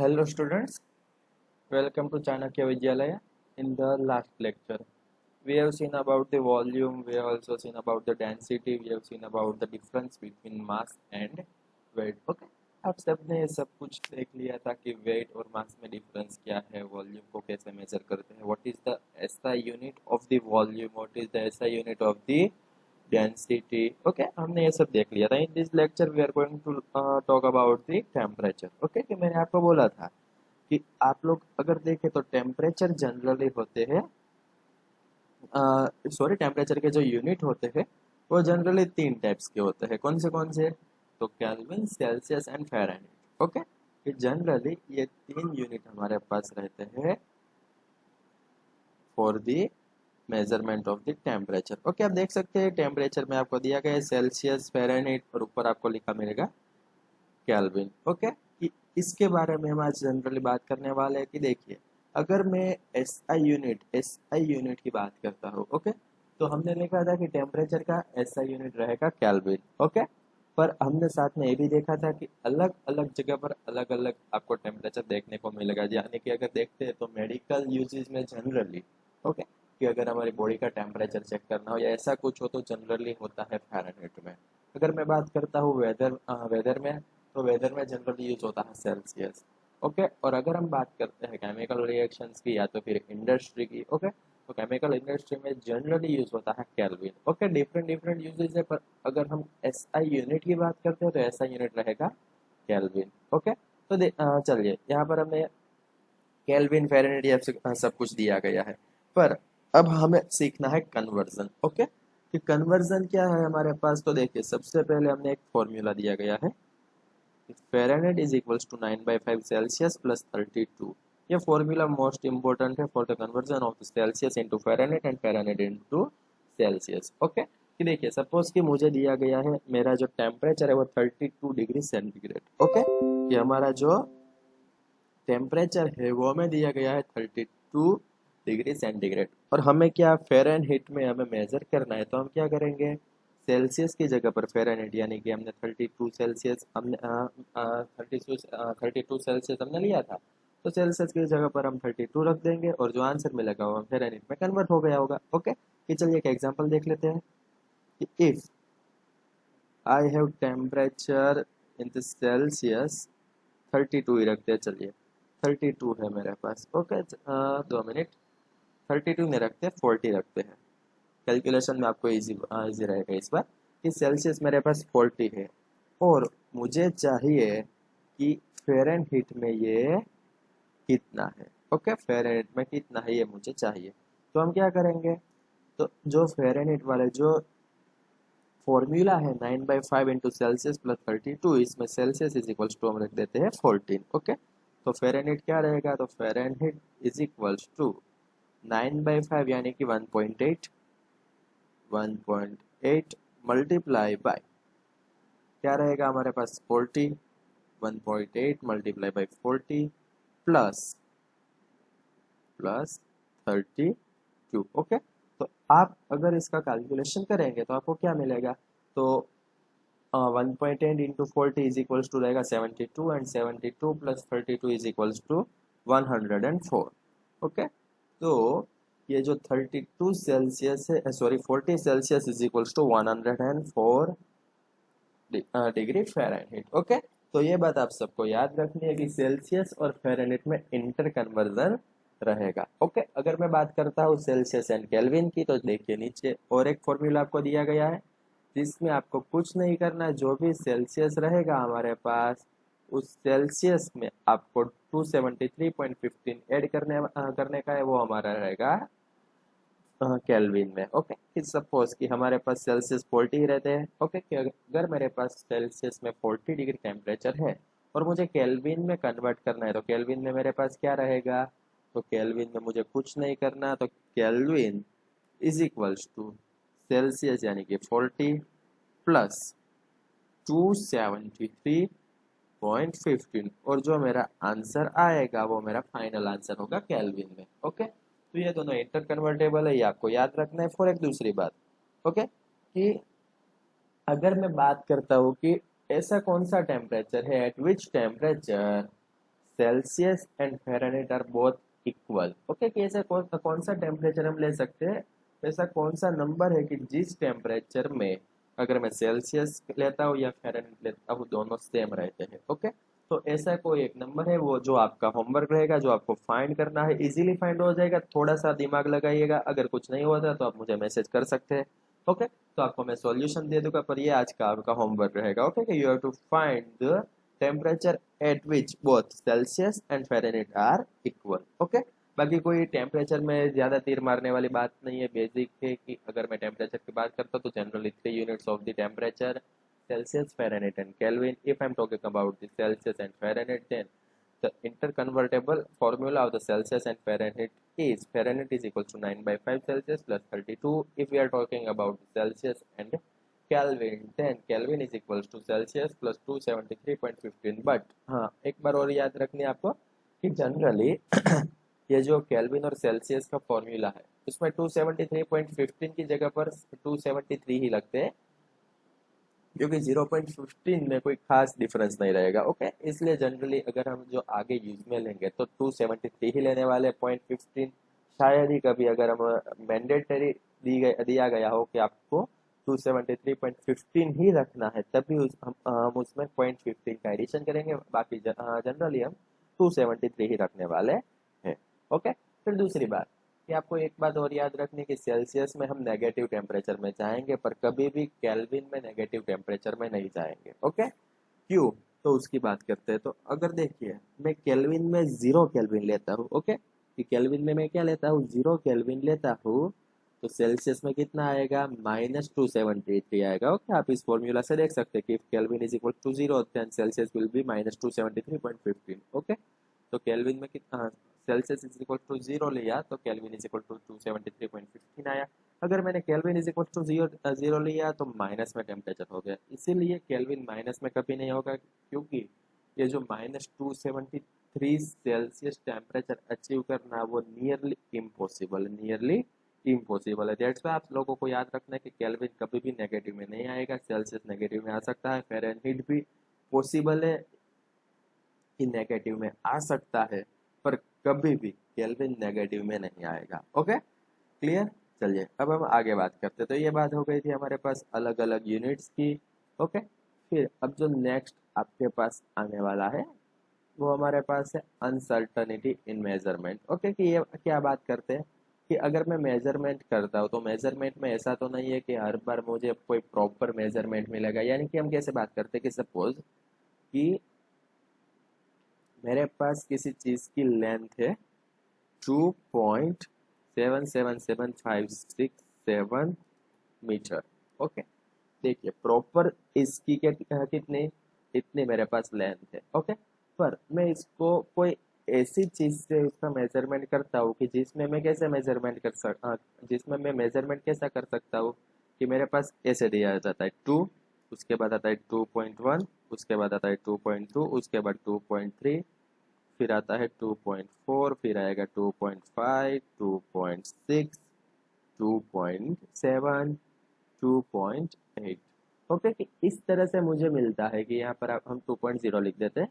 Hello students, welcome to Chanakya Vidyalaya. In the last lecture, we have seen about the volume, we have also seen about the density, we have seen about the difference between mass and weight. Okay, आप सबने ये सब कुछ देख लिया था कि weight और mass में difference क्या है, volume को कैसे measure करते हैं, what is the SI unit of the volume, what is the SI unit of the density. Okay, हमने ये सब देख लिया था. In this lecture we are going to talk about the temperature. Okay, कि मैंने आपको बोला था कि आप लोग अगर देखें तो टेम्परेचर जनरली होते हैं, टेम्परेचर के जो यूनिट होते हैं वो जनरली तीन टाइप्स के होते हैं. कौन से? तो kelvin, Celsius and Fahrenheit. Okay, ये जनरली ये तीन यूनिट हमारे पास रहते हैं for the measurement of the temperature. Okay, आप देख सकते हैं टेम्परेचर में आपको दिया गया है सेल्सियस, फ़ारेनहाइट और ऊपर आपको लिखा मिलेगा केल्विन. ओके, इसके बारे में हम आज जनरली बात करने वाले हैं कि देखिए, अगर मैं एसआई यूनिट की बात करता हूँ, ओके, तो हमने लिखा था कि टेम्परेचर का एसआई यूनिट रहेगा केल्विन. ओके, पर हमने साथ में ये भी देखा था कि अलग अलग जगह पर अलग अलग आपको टेम्परेचर देखने को मिलेगा. यानी कि अगर देखते हैं तो मेडिकल यूजेज में जनरली, ओके, कि अगर हमारी बॉडी का टेम्परेचर चेक करना हो या ऐसा कुछ हो तो जनरली होता है फ़ारेनहाइट में. अगर मैं बात करता हूँ वेदर में, तो वेदर में जनरली यूज होता है सेल्सियस. ओके, और अगर हम बात करते हैं केमिकल रिएक्शंस की या तो फिर इंडस्ट्री की, ओके, तो केमिकल इंडस्ट्री में जनरली यूज होता है kelvin. Okay, different different usages है, पर अगर हम एसआई यूनिट की बात करते हैं तो एसआई यूनिट रहेगा केल्विन. ओके, तो चलिए, यहाँ पर हमें केल्विन, फ़ारेनहाइट ये सब कुछ दिया गया है, पर अब हमें सीखना है कन्वर्जन. ओके, कि कन्वर्जन क्या है हमारे पास. तो देखिए, सबसे पहले हमने एक फॉर्मूला दिया गया है, Fahrenheit is equals to 9/5 Celsius plus 32. ये फॉर्मूला मोस्ट इम्पोर्टेंट है for the conversion of Celsius into Fahrenheit and Fahrenheit into Celsius. Okay, कि देखिए, सपोज कि मुझे दिया गया है मेरा जो टेम्परेचर है वो 32 डिग्री सेंटीग्रेड. ओके, कि हमारा जो टेम्परेचर है वो हमें दिया गया है 32 डिग्री सेंटीग्रेड, और हमें क्या फ़ारेनहाइट में हमें मेजर करना है. तो हम क्या करेंगे, सेल्सियस की जगह पर फ़ारेनहाइट, यानी कि हमने 32 सेल्सियस हमने 32 सेल्सियस हमने लिया था, तो सेल्सियस की जगह पर हम 32 रख देंगे और जो आंसर मिलेगा वो फ़ारेनहाइट में कन्वर्ट हो गया होगा. ओके, कि चलिए एक एग्जांपल देख लेते हैं कि if I have temperature in the Celsius 32 ही रखते हैं. चलिए, 32 है मेरे पास. ओके, 2 मिनट, 32 नहीं रखते, 40 रखते हैं. कैलकुलेशन में आपको इजी रहेगा इस बार, कि सेल्सियस मेरे पास 40 है और मुझे चाहिए कि फ़ारेनहाइट में ये कितना है. ओके, फ़ारेनहाइट में कितना है ये मुझे चाहिए. तो हम क्या करेंगे, तो जो फ़ारेनहाइट वाले जो फॉर्मूला है 9/5 इंटू सेल्सियस प्लस 32, इसमें सेल्सियस इज इक्वल्स टू हम रख देते हैं 14. ओके, तो फ़ारेनहाइट क्या रहेगा, तो फ़ारेनहाइट इज इक्वल्स टू 9/5 यानी कि 1.8 मल्टीप्लाई बाय क्या रहेगा हमारे पास 40, 1.8 मल्टीप्लाई बाय 40 प्लस 32. ओके, तो आप अगर इसका कैलकुलेशन करेंगे तो आपको क्या मिलेगा, तो 1.8 इंटू 40 इज इक्वल्स टू रहेगा 72, and 72 plus 32 is equals to 104. Okay, तो ये जो 32 सेल्सियस है, sorry 40 Celsius is equals to 104 degree Fahrenheit. Okay, तो ये बात आप सबको याद रखनी है कि सेल्सियस और फ़ारेनहाइट में इंटर कन्वर्जन रहेगा. ओके, अगर मैं बात करता हूँ सेल्सियस एंड केल्विन की, तो देखिए नीचे और एक फॉर्मूला आपको दिया गया है जिसमें आपको कुछ नहीं करना, जो भी सेल्सियस रहेगा हमारे पास उस सेल्सियस में आपको 273.15 ऐड करने का है, वो हमारा रहेगा केल्विन में. ओके, कि सपोज कि हमारे पास सेल्सियस 40 रहते हैं. ओके, कि अगर मेरे पास सेल्सियस में 40 डिग्री टेम्परेचर है और मुझे केल्विन में कन्वर्ट करना है, तो केल्विन में मेरे पास क्या रहेगा, तो केल्विन में मुझे कुछ नहीं करना, तो kelvin is equals to Celsius यानी कि 40 प्लस 273.15, और जो मेरा आंसर आएगा वो मेरा फाइनल आंसर होगा केल्विन में. ओके, तो ये दोनों इंटर कन्वर्टेबल है, ये आपको याद रखना है. फॉर एक दूसरी बात, ओके, कि अगर मैं बात करता हूँ कि ऐसा कौन सा टेम्परेचर है at which temperature Celsius and Fahrenheit are both equal. Okay, कि ऐसा कौन सा टेम्परेचर हम ले सकते हैं, ऐसा कौन सा नंबर है कि जिस टेम्परेचर में अगर मैं सेल्सियस लेता हूँ या फ़ारेनहाइट लेता हूँ दोनों सेम रहते हैं। ओके, तो ऐसा कोई एक नंबर है, वो जो आपका होमवर्क रहेगा, जो आपको फाइंड करना है, इजीली फाइंड हो जाएगा। थोड़ा सा दिमाग लगाइएगा, अगर कुछ नहीं होता तो आप मुझे मैसेज कर सकते हैं। ओके, तो आपको मैं सॉल्यूशन दे दूंगा, पर ये आज का आपका होमवर्क रहेगा। ओके, कि you have to find the temperature at which both Celsius and Fahrenheit are equal. Okay, बाकी कोई टेम्परेचर में ज़्यादा तीर मारने वाली बात नहीं है, बेसिक है कि अगर मैं टेम्परेचर की बात करता हूँ तो generally 3 units of the temperature, Celsius, Fahrenheit and Kelvin. If I'm talking about the Celsius and Fahrenheit, then the interconvertible formula of the Celsius and Fahrenheit is Fahrenheit is equal to 9 by 5 Celsius plus 32. If we are talking about Celsius and Kelvin, then Kelvin is equals to Celsius plus 273.15. But हाँ, एक बार और याद रखनी है आपको कि generally ये जो केल्विन और सेल्सियस का फॉर्मूला है उसमें 273.15 की जगह पर 273 ही लगते हैं, क्योंकि 0.15 में कोई खास डिफरेंस नहीं रहेगा। ओके, इसलिए जनरली अगर हम जो आगे यूज में लेंगे तो 273 ही लेने वाले, 0.15 शायद ही कभी अगर हम मैंडेटरी दिया गया हो कि आपको 273.15 ही रखना है, तभी हम उसमें 0.15 का एडिशन करेंगे, बाकी जनरली हम 273 ही रखने वाले हैं। ओके, फिर दूसरी बात कि आपको एक बात और याद रखनी है कि सेल्सियस में हम नेगेटिव टेम्परेचर में जाएंगे, पर कभी भी केल्विन में नेगेटिव टेम्परेचर में नहीं जाएंगे। ओके, क्यों, तो उसकी बात करते हैं। तो अगर देखिए मैं केल्विन में 0 केल्विन लेता हूँ, ओके, कि केल्विन में मैं क्या लेता हूँ, 0 केल्विन लेता हूँ, तो सेल्सियस में कितना आएगा, -273 आएगा। ओके, आप इस फॉर्मूला से देख सकते हैं कि kelvin is equal to 0 then Celsius will be -273.15। Okay, तो केल्विन में कितना, सेल्सियस इज इक्वल टू 0 लिया तो केल्विन इज इक्वल टू 273.15 आया। अगर मैंने केल्विन इज इक्वल टू 0 लिया तो माइनस में टेम्परेचर हो गया, इसीलिए केल्विन माइनस में कभी नहीं होगा, क्योंकि ये जो -273 सेल्सियस टेम्परेचर अचीव करना वो नियरली इम्पॉसिबल है। दैट्स वाई आप लोगों को याद रखना है कि केल्विन कभी भी नेगेटिव में नहीं आएगा, सेल्सियस नेगेटिव में आ सकता है, फ़ारेनहाइट भी पॉसिबल है कि नेगेटिव में आ सकता है, पर कभी भी केल्विन नेगेटिव में नहीं आएगा। Okay, clear. चलिए अब हम आगे बात करते हैं। तो ये बात हो गई थी हमारे पास अलग अलग यूनिट्स की। ओके, फिर अब जो नेक्स्ट आपके पास आने वाला है वो हमारे पास है अनसर्टनिटी इन मेजरमेंट। ओके, कि ये क्या बात करते हैं कि अगर मैं मेजरमेंट करता हूँ तो मेजरमेंट में ऐसा तो नहीं है कि हर बार मुझे कोई प्रॉपर मेजरमेंट मिलेगा। यानी कि हम कैसे बात करते हैं कि सपोज कि मेरे पास किसी चीज की लेंथ है 2.777567 मीटर। ओके, देखिए प्रॉपर इसकी कितनी इतनी मेरे पास लेंथ है। ओके, पर मैं इसको कोई ऐसी चीज से इसका मेजरमेंट करता हूँ कि जिसमें मैं कैसे मेजरमेंट कर सकता, जिसमें मैं मेजरमेंट कैसा कर सकता हूँ कि मेरे पास ऐसे दिया जाता है 2, उसके बाद आता है 2.1, उसके बाद आता है 2.2, उसके बाद 2.3, फिर आता है 2.4, फिर आएगा 2.5, 2.6, 2.7, 2.8। ओके, कि इस तरह से मुझे मिलता है कि यहाँ पर हम 2.0 लिख देते हैं,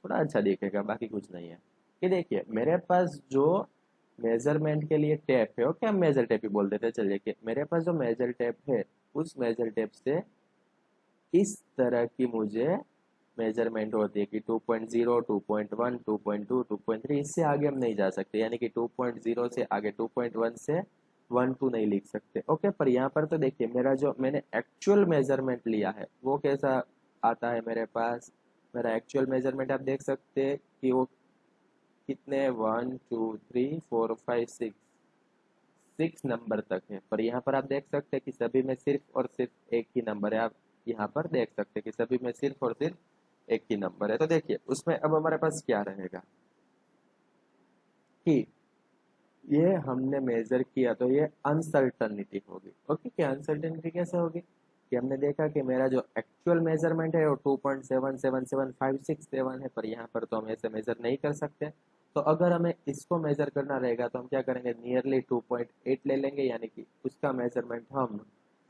थोड़ा अच्छा दिखेगा, बाकी कुछ नहीं है। कि देखिए मेरे पास जो मेजरमेंट के लिए टेप है, ओके, हम मेजर टेप ही बोल देते हैं। चलिए कि मेरे पास जो मेजर टेप है उस मेजर टेप से इस तरह की मुझे मेजरमेंट होती है कि 2.0, 2.1, 2.2, 2.3, इससे आगे हम नहीं जा सकते। यानी कि 2.0 से आगे 2.1 से 1, 2 नहीं लिख सकते। ओके, पर यहाँ पर तो देखिए मेरा जो मैंने एक्चुअल मेजरमेंट लिया है वो कैसा आता है मेरे पास। मेरा एक्चुअल मेजरमेंट आप देख सकते हैं कि वो कितने 1, 2, 3, 4, 5, 6 नंबर तक है। पर यहाँ पर आप देख सकते हैं कि सभी में सिर्फ और सिर्फ एक ही नंबर है। आप यहाँ पर देख सकते हैं कि सभी में सिर्फ और सिर्फ एक ही नंबर है। तो देखिए उसमें अब हमारे पास क्या रहेगा कि ये हमने मेजर किया तो ये अनसर्टनिटी होगी। ओके, क्या अनसर्टनिटी कैसे होगी कि हमने देखा कि मेरा जो एक्चुअल मेजरमेंट है वो 2.777567 है, पर यहाँ पर तो हम ऐसे मेजर नहीं कर सकते। तो अगर हमें इसको मेजर करना रहेगा तो हम क्या करेंगे, नियरली 2.8 ले लेंगे, यानी कि उसका मेजरमेंट हम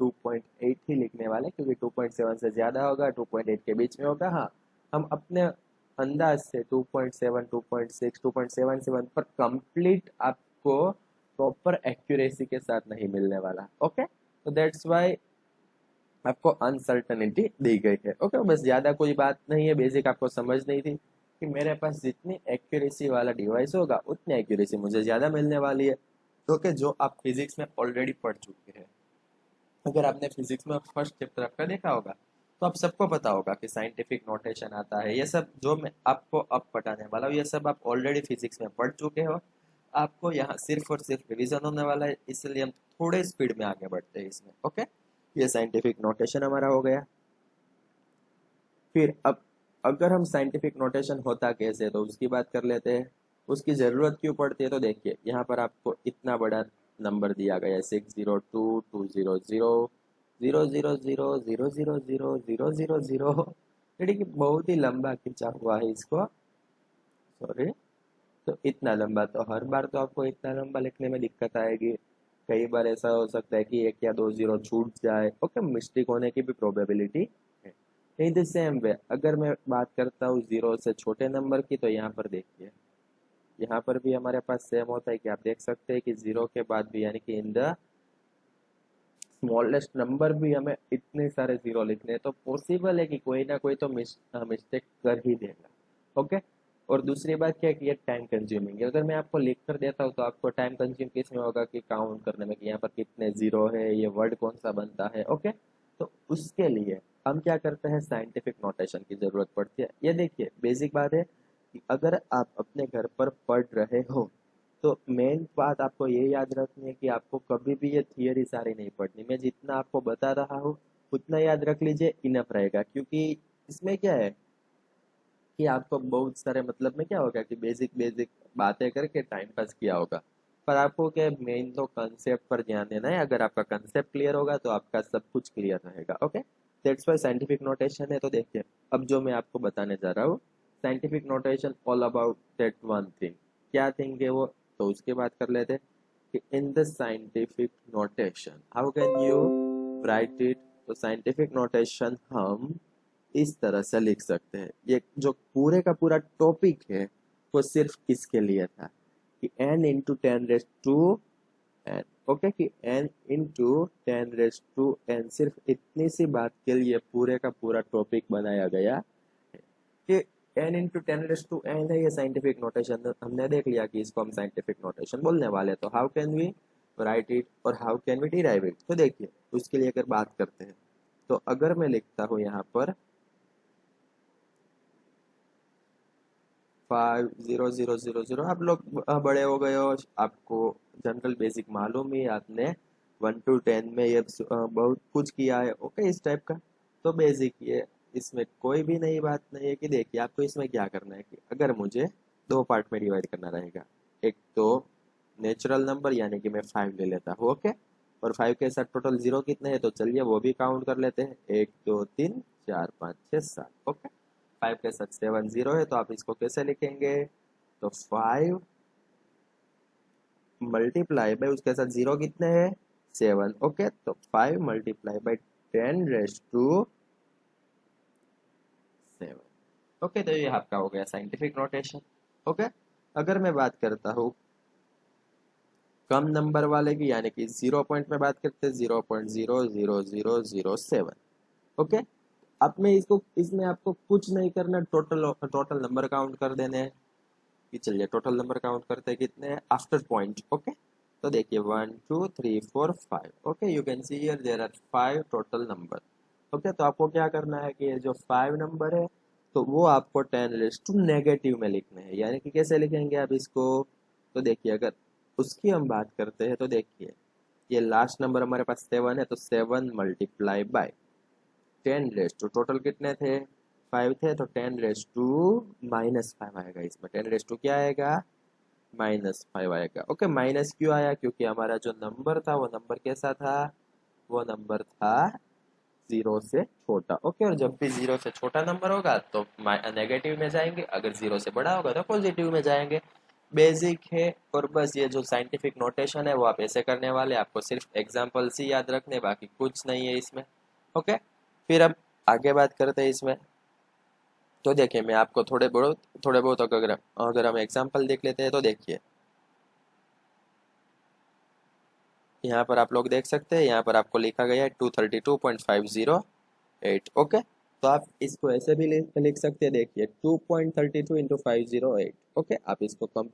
2.8 ही लिखने वाले, क्योंकि 2.7 से ज्यादा होगा, 2.8 के बीच में होगा। हाँ, हम अपने अंदाज से 2.7, 2.6, 2.77 पर कंप्लीट आपको प्रॉपर एक्यूरेसी के साथ नहीं मिलने वाला। ओके, तो दैट्स वाई आपको अनसर्टनिटी दी गई है। ओके, बस ज्यादा कोई बात नहीं है, बेसिक आपको समझ नहीं थी कि मेरे पास जितनी एक्यूरेसी वाला डिवाइस होगा उतनी एक्यूरेसी मुझे ज्यादा मिलने वाली है। ओके, जो आप फिजिक्स में ऑलरेडी पढ़ चुके हैं। अगर आपने फिजिक्स में फर्स्ट चैप्टर आपका देखा होगा तो आप सबको पता होगा कि साइंटिफिक नोटेशन आता है, ये सब जो मैं आपको अब पढ़ाने वाला हूँ ये सब आप ऑलरेडी फिजिक्स में पढ़ चुके हो। आपको यहाँ सिर्फ और सिर्फ रिवीजन होने वाला है, इसलिए हम थोड़े स्पीड में आगे बढ़ते हैं इसमें। ओके, ये साइंटिफिक नोटेशन हमारा हो गया। फिर अब अगर हम साइंटिफिक नोटेशन होता कैसे तो उसकी बात कर लेते हैं। उसकी ज़रूरत क्यों पड़ती है तो देखिए यहाँ पर आपको इतना बड़ा नंबर दिया गया है 602, 200, 000000000, यानी कि बहुत ही लंबा खींचा हुआ है इसको। सॉरी, तो इतना लंबा, तो हर बार तो आपको इतना लंबा लिखने में दिक्कत आएगी। कई बार ऐसा हो सकता है कि एक या दो जीरो छूट जाए। ओके, मिस्टेक होने की भी प्रोबेबिलिटी है। इन द सेम वे अगर मैं बात करता हूँ जीरो से छोटे नंबर की, तो यहाँ पर देखिए यहाँ पर भी हमारे पास सेम होता है कि आप देख सकते हैं कि जीरो के बाद भी यानी कि इन द स्मॉलेस्ट नंबर भी हमें इतने सारे जीरो लिखने हैं, तो पॉसिबल है कि कोई ना कोई तो मिस्टेक कर ही देगा। ओके, और दूसरी बात क्या है कि ये टाइम कंज्यूमिंग है। अगर मैं आपको लिख कर देता हूँ तो आपको टाइम कंज्यूम किस में होगा कि काउंट करने में कि यहाँ पर कितने जीरो है, ये वर्ड कौन सा बनता है। ओके, तो उसके लिए हम क्या करते हैं, साइंटिफिक नोटेशन की जरूरत पड़ती है। ये देखिए बेसिक बात है कि अगर आप अपने घर पर पढ़ रहे हो तो मेन बात आपको ये याद रखनी है कि आपको कभी भी ये थियरी सारी नहीं पढ़नी। मैं जितना आपको बता रहा हूँ उतना याद रख लीजिए, इनफ रहेगा। क्योंकि इसमें क्या है कि आपको बहुत सारे मतलब में क्या होगा कि बेसिक बेसिक बातें करके टाइम पास किया होगा, पर आपको क्या मेन तो कंसेप्ट पर ध्यान देना है। अगर आपका कंसेप्ट क्लियर होगा तो आपका सब कुछ क्लियर रहेगा। Okay, that's why scientific notation है। तो देखिए अब जो मैं आपको बताने जा रहा हूँ, scientific notation all about that one thing. क्या थिंग है वो, तो उसकी बात कर लेते हैं कि in the scientific notation how can you right it. तो साइंटिफिक नोटेशन हम इस तरह से लिख सकते हैं। ये जो पूरे का पूरा टॉपिक है वो सिर्फ इसके लिए था कि n into ten raise to N. Okay, कि n into ten raise to N, सिर्फ इतनी सी बात के लिए पूरे का पूरा टॉपिक बनाया गया है कि n into ten raise to N है। ये साइंटिफिक नोटेशन हमने देख लिया कि इसको हम साइंटिफिक नोटेशन बोलने वाले। तो how can we write it और how can we derive it, तो देखिए उसके लिए अगर बात करते हैं तो अगर मैं लिखता हूँ यहाँ पर 50000, आप लोग बड़े हो गए हो, आपको जनरल बेसिक मालूम ही है, आपने 1 to 10 में ये बहुत कुछ किया है। ओके, इस टाइप का तो बेसिक ये, इसमें कोई भी नई बात नहीं है। कि देखिए आपको इसमें क्या करना है कि अगर मुझे दो पार्ट में डिवाइड करना रहेगा, एक तो नेचुरल नंबर यानी कि मैं 5 ले लेता हूँ। ओके, और 5 के साथ टोटल जीरो कितने हैं तो चलिए वो भी काउंट कर लेते हैं, 1 2 3 4 5 6 7। ओके, 5 के साथ 7 जीरो है, तो आप इसको कैसे लिखेंगे, तो 5 मल्टीप्लाई बाई उसके साथ जीरो कितने हैं 7। ओके, तो 5 मल्टीप्लाई बाई 10⁻⁷। ओके, तो ये आपका हो गया साइंटिफिक नोटेशन। ओके, अगर मैं बात करता हूँ कम नंबर वाले की यानी कि 0 पॉइंट में बात करते हैं, 0.00007। ओके, अब मैं इसको इसमें आपको कुछ नहीं करना, टोटल टोटल नंबर काउंट कर देने हैं। कि चलिए टोटल नंबर काउंट करते हैं कितने हैं आफ्टर पॉइंट। ओके, तो देखिए 1 2 3 4 5। Okay, you can see here there are 5 total number. Okay, तो आपको क्या करना है कि ये जो 5 नंबर है तो वो आपको 10⁻⁻⁻ में लिखने हैं। यानी कि कैसे लिखेंगे आप इसको, तो देखिए अगर उसकी हम बात करते हैं तो देखिए ये लास्ट नंबर हमारे पास 7 है, तो 7 मल्टीप्लाई बाय 10⁻⁻, टोटल कितने थे 5 थे, तो 10⁻⁻⁻5 आएगा। इसमें 10⁻⁻ क्या आएगा -5 आएगा। ओके, माइनस क्यों आया, क्योंकि हमारा जो नंबर था वो नंबर कैसा था, वो नंबर था जीरो से छोटा। ओके, और जब भी जीरो से छोटा नंबर होगा तो नेगेटिव में जाएंगे, अगर जीरो से बड़ा होगा तो पॉजिटिव में जाएंगे। बेसिक है। और बस ये जो साइंटिफिक नोटेशन है वो आप ऐसे करने वाले, आपको सिर्फ एग्जाम्पल्स ही याद रखने, बाकी कुछ नहीं है इसमें। ओके, फिर अब आगे बात करते हैं इसमें तो देखिए मैं आपको थोड़े बहुत अगर हम एग्जांपल देख लेते हैं तो देखिए यहाँ पर आप लोग देख सकते हैं, यहाँ पर आपको लिखा गया है 232.508। ओके, तो आप इसको ऐसे भी लिख सकते हैं, देखिए 2.32 × 508। ओके, आप इसको कम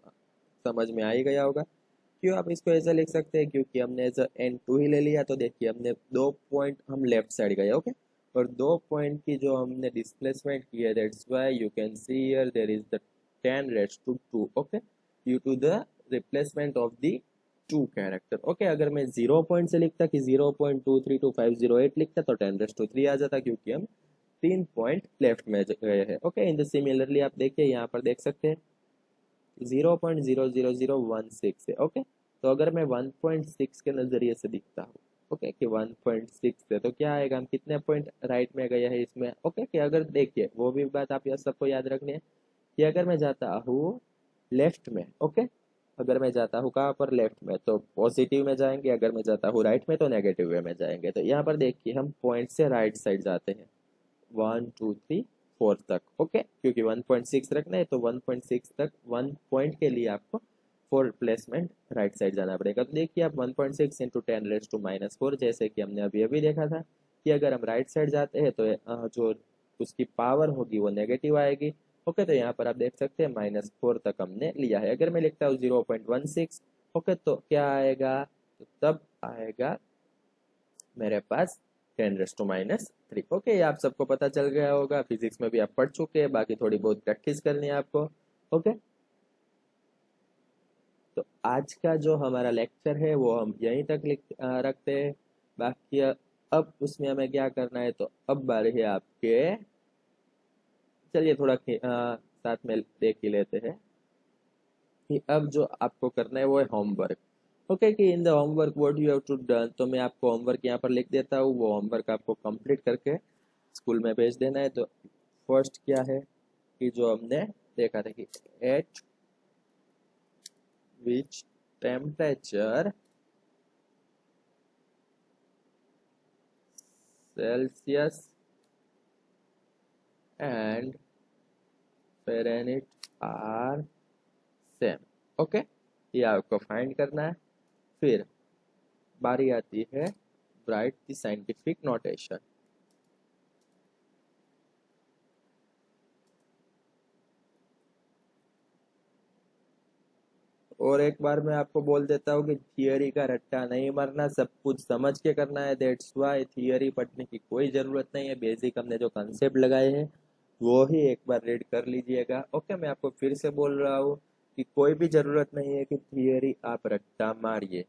समझ में आ ही गया होगा। क्यों आप इसको ऐसे लिख सकते हैं, क्योंकि हमने एज एन टू ही ले लिया, तो देखिए हमने 2 पॉइंट हम लेफ्ट साइड गए। ओके, और 2 पॉइंट की जो हमने डिस्प्लेसमेंट की है, that's why you can see here there is the 10⁻²। Okay, due to the replacement of the 2 character. Okay, अगर मैं 0 पॉइंट से लिखता कि 0.232.508 लिखता तो 10⁻³ आ जाता, क्योंकि हम 3 पॉइंट लेफ्ट में गए हैं। ओके, इन द सिमिलरली आप देखिए यहाँ पर देख सकते हैं 0.00016 है। ओके, तो अगर मैं 1.6 के नजरिए से दिखता हूँ, ओके, कि 1.6 है तो क्या आएगा, हम कितने पॉइंट राइट में गए हैं इसमें। ओके, कि अगर देखिए वो भी बात आप सबको याद रखनी है कि अगर मैं जाता हूँ लेफ्ट में, ओके, अगर मैं जाता हूँ कहाँ पर, लेफ्ट में, तो पॉजिटिव में जाएंगे, अगर मैं जाता हूँ राइट में तो नेगेटिव वे में जाएंगे। तो यहाँ पर देखिए हम पॉइंट से राइट साइड जाते हैं 1 2 3 4 तक। ओके, क्योंकि 1.6 रखना है तो 1.6 तक 1 पॉइंट के लिए आपको 4 प्लेसमेंट राइट साइड जाना पड़ेगा। तो देखिए आप 1.6 × 10⁻⁻⁴, जैसे कि हमने अभी अभी देखा था कि अगर हम राइट साइड जाते हैं तो जो उसकी पावर होगी वो नेगेटिव आएगी। ओके, तो यहाँ पर आप देख सकते हैं -4 तक हमने लिया है। अगर मैं लिखता हूँ 0.16, ओके, तो क्या आएगा, तो तब आएगा मेरे पास 10⁻⁻3। ओके, ये आप सबको पता चल गया होगा, फिजिक्स में भी आप पढ़ चुके हैं, बाकी थोड़ी बहुत प्रैक्टिस करनी है आपको। ओके, तो आज का जो हमारा लेक्चर है वो हम यहीं तक रखते हैं। बाकी अब उसमें हमें क्या करना है, तो अब बारी है आपके, चलिए थोड़ा साथ में देख ही लेते हैं कि अब जो आपको करना है वो है होमवर्क। ओके, कि in the homework what you have to done, तो मैं आपको होमवर्क यहाँ पर लिख देता हूँ, वो होमवर्क आपको कंप्लीट करके स्कूल में भेज देना है। तो फर्स्ट क्या है कि जो हमने देखा था कि at which temperature Celsius and Fahrenheit are same. Okay, ये आपको फाइंड करना है। फिर बारी आती है राइट द साइंटिफिक नोटेशन। और एक बार मैं आपको बोल देता हूँ कि थियरी का रट्टा नहीं मारना, सब कुछ समझ के करना है। दैट्स वाई थियरी पढ़ने की कोई ज़रूरत नहीं है, बेसिक हमने जो कंसेप्ट लगाए हैं वो ही एक बार रीड कर लीजिएगा। ओके, मैं आपको फिर से बोल रहा हूँ कि कोई भी ज़रूरत नहीं है कि थियरी आप रट्टा मारिए,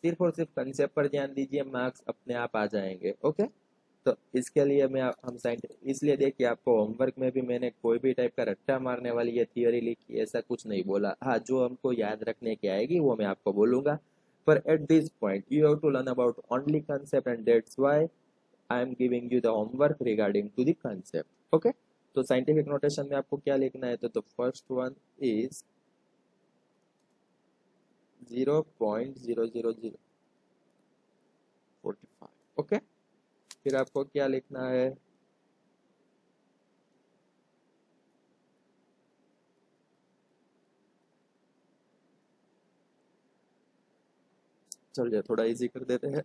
सिर्फ और सिर्फ कंसेप्ट पर ध्यान दीजिए, मार्क्स अपने आप आ जाएंगे। ओके, तो इसके लिए हम साइंस, इसलिए देखिए आपको होमवर्क में भी मैंने कोई भी टाइप का रट्टा मारने वाली ये थियोरी लिखी, ऐसा कुछ नहीं बोला। हाँ, जो हमको याद रखने की आएगी वो मैं आपको बोलूंगा, पर at this point you have to learn about only concept, and that's why I am giving you the homework regarding to the concept. Okay, तो साइंटिफिक नोटेशन में आपको क्या लिखना है, तो फर्स्ट वन इज 0.00045। ओके, फिर आपको क्या लिखना है, चलिए थोड़ा इजी कर देते हैं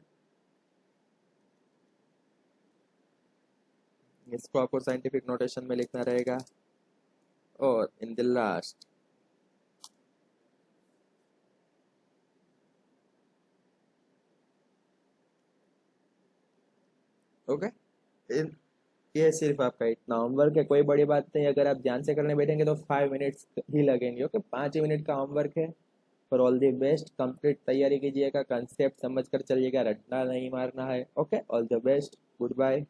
इसको। आपको साइंटिफिक नोटेशन में लिखना रहेगा, और इन द लास्ट ओके, इन ये सिर्फ आपका इतना होमवर्क है, कोई बड़ी बात नहीं। अगर आप ध्यान से करने बैठेंगे तो 5 मिनट्स ही लगेंगे। ओके, 5 ही मिनट का होमवर्क है। For all the best, complete तैयारी कीजिएगा, कंसेप्ट समझ कर चलिएगा, रटना नहीं मारना है। Okay, all the best, good bye.